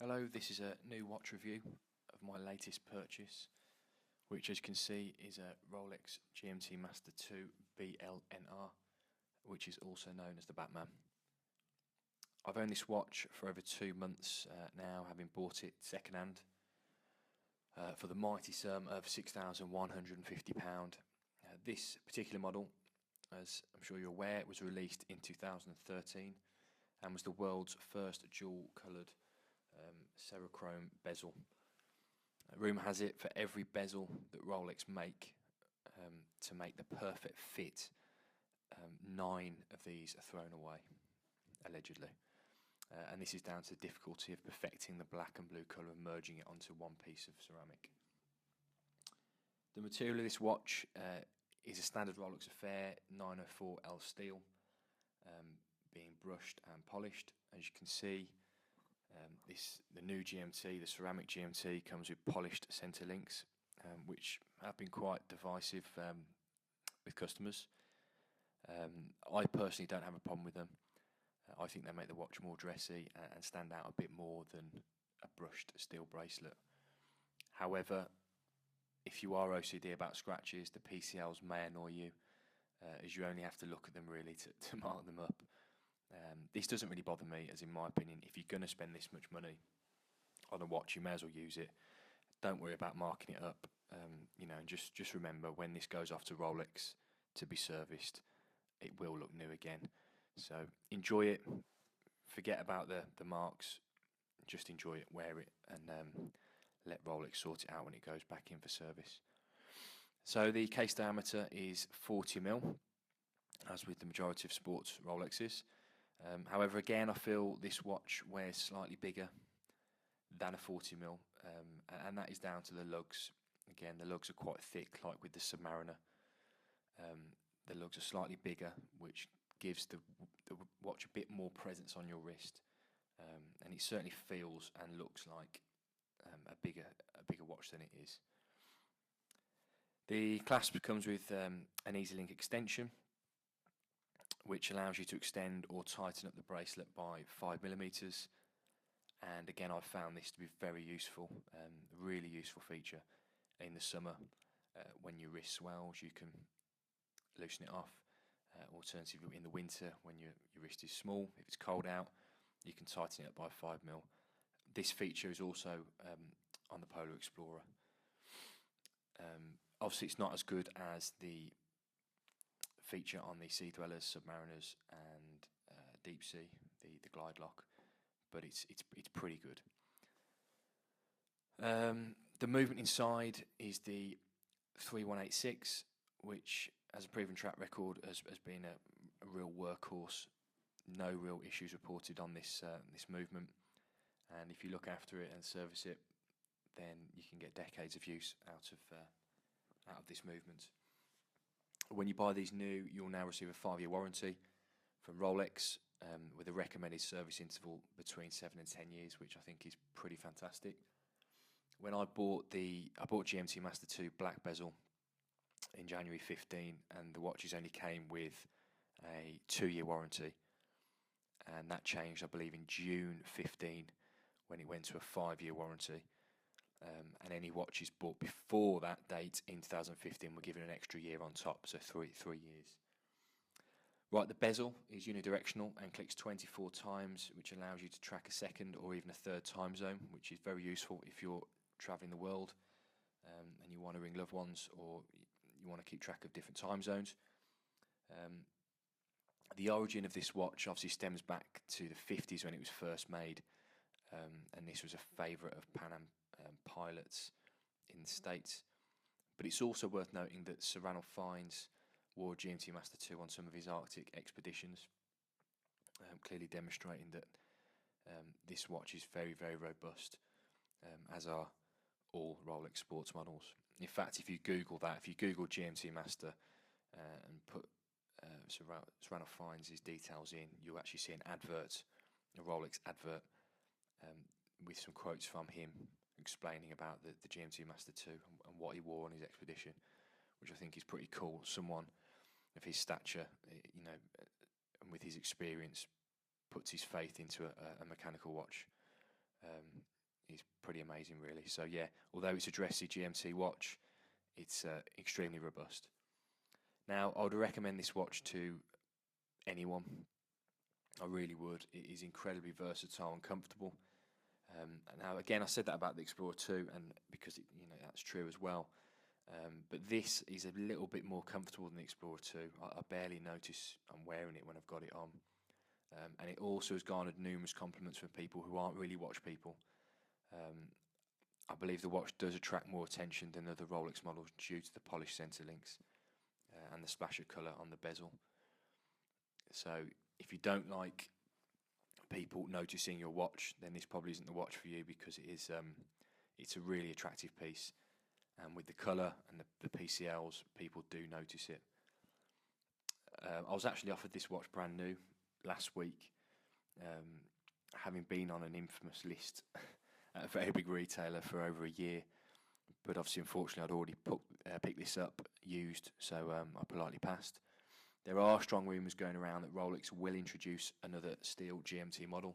Hello, this is a new watch review of my latest purchase, which as you can see is a Rolex GMT Master 2 BLNR, which is also known as the Batman. I've owned this watch for over 2 months now, having bought it second hand for the mighty sum of £6,150. This particular model, as I'm sure you're aware, was released in 2013 and was the world's first dual-coloured Cerachrome bezel. Rumour has it, for every bezel that Rolex make to make the perfect fit, 9 of these are thrown away, allegedly. And this is down to the difficulty of perfecting the black and blue colour and merging it onto one piece of ceramic. The material of this watch is a standard Rolex affair, 904L steel, being brushed and polished. As you can see, the new GMT, the ceramic GMT, comes with polished centre links, which have been quite divisive with customers. I personally don't have a problem with them. I think they make the watch more dressy and stand out a bit more than a brushed steel bracelet. However, if you are OCD about scratches, the PCLs may annoy you, as you only have to look at them really to mark them up. This doesn't really bother me, as in my opinion, if you're going to spend this much money on a watch, you may as well use it. Don't worry about marking it up, and just remember, when this goes off to Rolex to be serviced, it will look new again. So enjoy it, forget about the marks, just enjoy it, wear it, and let Rolex sort it out when it goes back in for service. So the case diameter is 40mm, as with the majority of sports Rolexes. However, again, I feel this watch wears slightly bigger than a 40mm, and that is down to the lugs. Again, the lugs are quite thick, like with the Submariner. The lugs are slightly bigger, which gives the watch a bit more presence on your wrist, and it certainly feels and looks like a bigger watch than it is. The clasp comes with an EasyLink extension, which allows you to extend or tighten up the bracelet by 5mm. And again, I've found this to be very useful, a really useful feature in the summer. When your wrist swells, you can loosen it off. Alternatively, in the winter, when your wrist is small, if it's cold out, you can tighten it up by 5mm. This feature is also on the Polar Explorer. Obviously, it's not as good as the feature on the Sea Dwellers, Submariners, and Deep Sea, the Glide Lock, but it's pretty good. The movement inside is the 3186, which has a proven track record has been a real workhorse. No real issues reported on this movement, and if you look after it and service it, then you can get decades of use out of this movement. When you buy these new, you'll now receive a 5-year warranty from Rolex, with a recommended service interval between 7 and 10 years, which I think is pretty fantastic. When I bought GMT Master 2 black bezel in January 15, and the watches only came with a 2-year warranty, and that changed, I believe, in June 15 when it went to a 5-year warranty. And any watches bought before that date in 2015 were given an extra year on top, so three years. Right, the bezel is unidirectional and clicks 24 times, which allows you to track a second or even a third time zone, which is very useful if you're travelling the world and you want to ring loved ones, or you want to keep track of different time zones. The origin of this watch obviously stems back to the 50s when it was first made, and this was a favourite of Pan Am pilots in the States. But it's also worth noting that Sir Ranulph Fiennes wore GMT Master 2 on some of his Arctic expeditions, clearly demonstrating that this watch is very, very robust, as are all Rolex sports models. In fact, if you Google GMT Master and put Sir Ranulph Fiennes' details in, you'll actually see an advert, a Rolex advert, with some quotes from him explaining about the GMT Master 2 and what he wore on his expedition, which I think is pretty cool. Someone of his stature, and with his experience, puts his faith into a mechanical watch. is pretty amazing, really. So yeah, although it's a dressy GMT watch, it's extremely robust. Now, I would recommend this watch to anyone. I really would. It is incredibly versatile and comfortable. Now, again, I said that about the Explorer 2, and because that's true as well. But this is a little bit more comfortable than the Explorer 2. I barely notice I'm wearing it when I've got it on. And it also has garnered numerous compliments from people who aren't really watch people. I believe the watch does attract more attention than other Rolex models due to the polished centre links and the splash of colour on the bezel. So if you don't like people noticing your watch, then this probably isn't the watch for you, because it's a really attractive piece, and with the colour and the PCLs, people do notice it. I was actually offered this watch brand new last week, having been on an infamous list at a very big retailer for over a year, but obviously, unfortunately, I'd already picked this up used, so I politely passed. There are strong rumours going around that Rolex will introduce another steel GMT model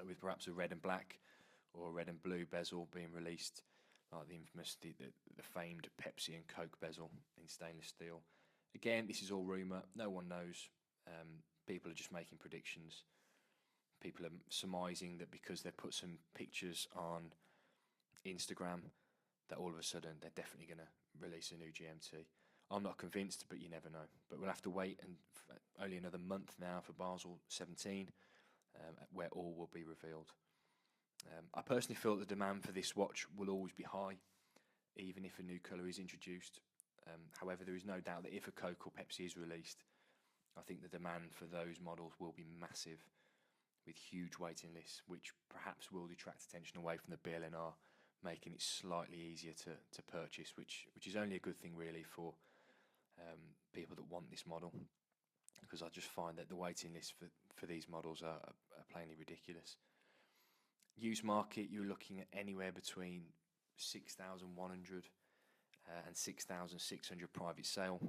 with perhaps a red and black or a red and blue bezel being released, like the infamous, the famed Pepsi and Coke bezel in stainless steel. Again, this is all rumour. No one knows. People are just making predictions. People are surmising that because they've put some pictures on Instagram, that all of a sudden they're definitely going to release a new GMT. I'm not convinced, but you never know. But we'll have to wait, and only another month now for Basel 17, where all will be revealed. I personally feel that the demand for this watch will always be high, even if a new colour is introduced. However, there is no doubt that if a Coke or Pepsi is released, I think the demand for those models will be massive, with huge waiting lists, which perhaps will detract attention away from the BLNR, making it slightly easier to purchase, which is only a good thing really for people that want this model, because I just find that the waiting lists for these models are plainly ridiculous. Used market, you're looking at anywhere between 6,100 and 6,600 private sale,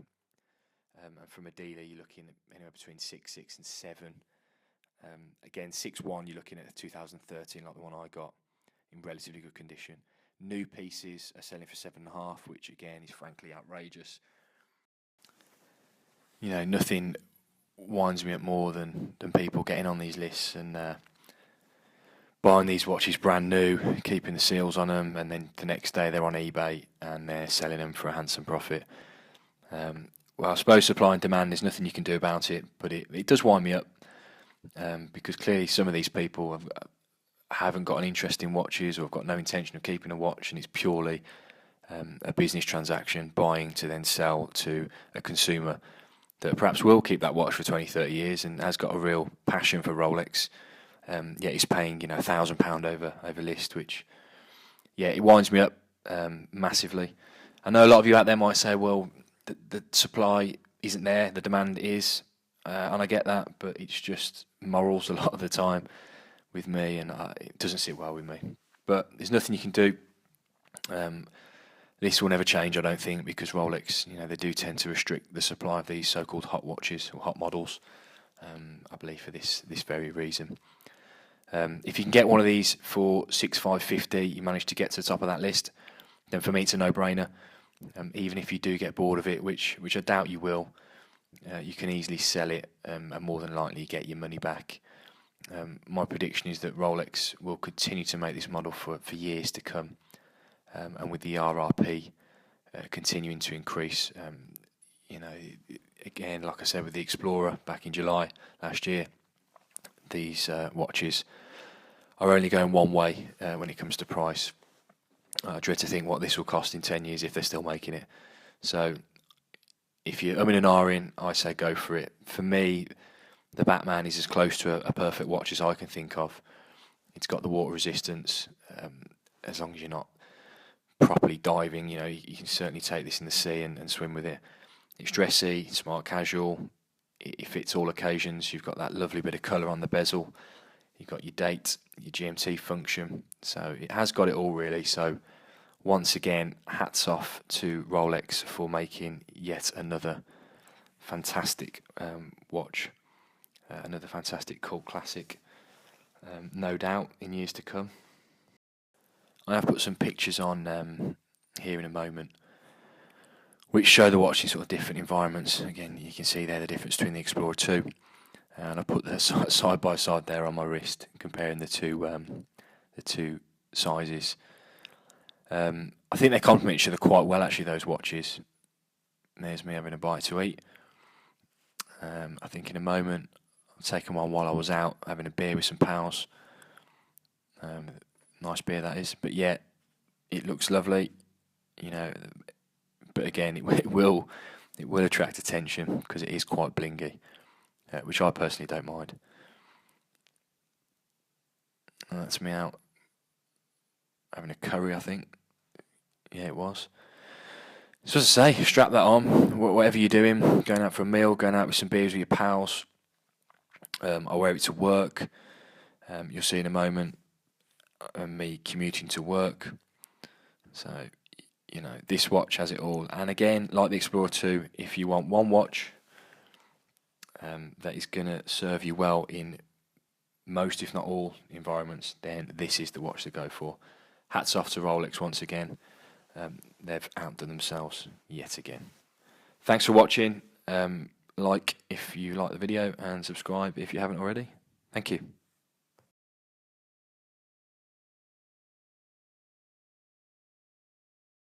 and from a dealer you're looking at anywhere between 6,600 and 7,000. Again, 6.1 you're looking at 2013, like the one I got, in relatively good condition. New pieces are selling for 7.5, which again is frankly outrageous. Nothing winds me up more than people getting on these lists and buying these watches brand new, keeping the seals on them, and then the next day they're on eBay and they're selling them for a handsome profit. Well, I suppose supply and demand, there's nothing you can do about it, but it does wind me up, because clearly some of these people haven't got an interest in watches, or have got no intention of keeping a watch, and it's purely a business transaction, buying to then sell to a consumer that perhaps will keep that watch for 20, 30 years and has got a real passion for Rolex. Yet he's paying £1,000 over list, which it winds me up massively. I know a lot of you out there might say, well, the supply isn't there, the demand is, and I get that, but it's just morals a lot of the time with me, and it doesn't sit well with me. But there's nothing you can do. This will never change, I don't think, because Rolex, they do tend to restrict the supply of these so-called hot watches or hot models, I believe for this very reason. If you can get one of these for 6,550, you manage to get to the top of that list, then for me it's a no-brainer. Even if you do get bored of it, which I doubt you will, you can easily sell it and more than likely get your money back. My prediction is that Rolex will continue to make this model for years to come, and with the RRP continuing to increase, again, like I said with the Explorer back in July last year, these watches are only going one way when it comes to price. I dread to think what this will cost in 10 years if they're still making it. So if you're umming and ahhing, I say go for it. For me, the Batman is as close to a perfect watch as I can think of. It's got the water resistance, as long as you're not properly diving, you can certainly take this in the sea and swim with it. It's dressy, smart casual, it fits all occasions. You've got that lovely bit of colour on the bezel, you've got your date, your GMT function, so it has got it all really. So once again, hats off to Rolex for making yet another fantastic watch, another fantastic cult classic. no doubt, in years to come. I have put some pictures on here in a moment, which show the watch in sort of different environments. Again, you can see there the difference between the Explorer 2, and I put the side by side there on my wrist, comparing the two sizes. I think they complement each other quite well, actually, those watches. There's me having a bite to eat. I think in a moment I've taken one while I was out having a beer with some pals. Nice beer, that is. But yeah, it looks lovely, you know. But again, it will attract attention because it is quite blingy, which I personally don't mind. That's me out having a curry, I think. Yeah, it was. So as I say, strap that on, whatever you're doing, going out for a meal, going out with some beers with your pals. I wear it to work. You'll see in a moment me commuting to work. So, you know, this watch has it all. And again, like the Explorer 2, if you want one watch that is going to serve you well in most, if not all, environments, then this is the watch to go for. Hats off to Rolex once again. They've outdone themselves yet again. Thanks for watching. Like if you like the video, and subscribe if you haven't already. Thank you.